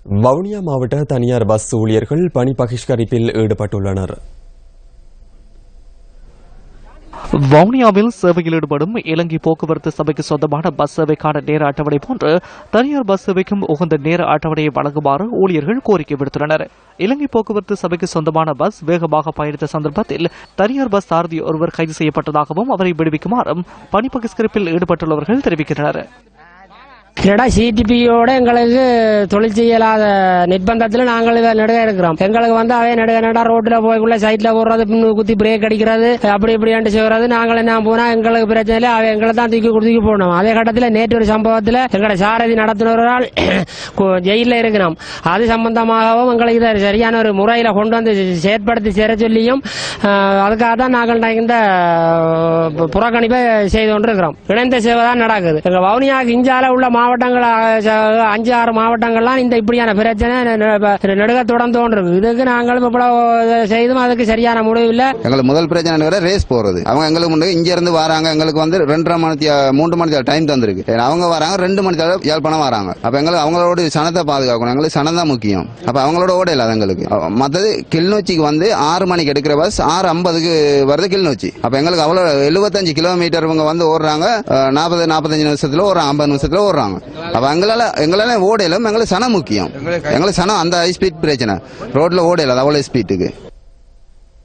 வவுனியா மாவட்ட தனியார் பஸ் ஊழியர்கள் பணி பகிஷ்கரிப்பில் ஈடுபட்டுள்ளனர். வவுனியாவில் சேவையில் ஈடுபடும் இலங்கை போக்குவரத்து சபைக்கு சொந்தமான பஸ் சேவைக்கான நேர அட்டவணை போன்று தனியார் பஸ் சேவைக்கும் உகந்த நேர அட்டவணையை வழங்குமாறு ஊழியர்கள் கோரிக்கை விடுத்துள்ளனர். இலங்கை போக்குவரத்து சபைக்கு சொந்தமான பஸ் வேகமாக பயணித்த சந்தர்ப்பத்தில் தனியார் பஸ் சாரதி ஒருவர் கைது செய்யப்பட்டதாகவும் அவரை விடுவிக்குமாறும் பணி பகிஷ்கரிப்பில் ஈடுபட்டுள்ளவர்கள் தெரிவிக்கின்றனர். சிடிபியோட எங்களுக்கு தொழில் செய்யலாத நிர்பந்தத்தில் நாங்கள் இதை நடுக இருக்கிறோம். எங்களுக்கு அதே நடுக ரோட்ல போய்க்குள்ள சைட்ல போடுறது, பின்னு குத்தி பிரேக் அடிக்கிறது, அப்படி இப்படி செய்யறது. நாங்கள் என்ன போனா எங்களுக்கு பிரச்சனை இல்லை, அவ எங்களை தான் தூக்கி போடணும். அதே கட்டத்தில் நேற்று ஒரு சம்பவத்தில் எங்களோட சாரதி நடத்துனரால் ஜெயில இருக்கிறோம். அது சம்பந்தமாகவும் எங்களுக்கு இதை சரியான ஒரு முறையில கொண்டு வந்து செயற்படுத்தி சேர சொல்லியும் அதுக்காக தான் நாங்கள் இந்த புறக்கணிப்பை செய்து கொண்டிருக்கிறோம். இணைந்த சேவை தான் நடக்குது. எங்க வவுனியாவுக்கு இஞ்சால உள்ள மாவட்டங்கள் 5-6 மாவட்டங்கள்லாம் இந்த இப்படியான பிரச்சனை நெடுக தொடர்ந்து இருக்கு. இதுக்கு நாங்களும் இவ்வளவு செய்தும் அதுக்கு சரியான முடிவு இல்ல. எங்களுக்கு முதல் பிரச்சனை ரேஸ் போறது. அவங்க எங்களுக்கு முன்னாடி இங்க இருந்து வராங்க, எங்களுக்கு 2:30 மணி 3 மணி டைம் தந்திருக்கு. அவங்க வராங்க 2 மணி யாழ்ப்பாணம் வராங்க. அப்ப எங்களுக்கு அவங்களோட சனத்தை பாதுகாக்கணும். எங்களுக்கு சனம் தான் முக்கியம். அப்ப அவங்களோட ஓட இல்ல எங்களுக்கு. மற்றது கிளிநொச்சிக்கு 6 மணிக்கு எடுக்கிற பஸ் 6:50க்கு வருது கிளிநொச்சி. அப்ப எங்களுக்கு அவ்வளவு 75 கிலோமீட்டர் இவங்க ஓடுறாங்க. 40-45 நிமிஷத்துல ஒரு 50 நிமிஷத்துல ஓடுறாங்க. அப்ப எங்களால ஓடையிலும் எங்களுக்கு சனம் முக்கியம். எங்களுக்கு சனம் அந்த ஹை ஸ்பீட் பிரச்சனை ரோட்ல ஓடையில அவ்வளவு ஸ்பீட்டுக்கு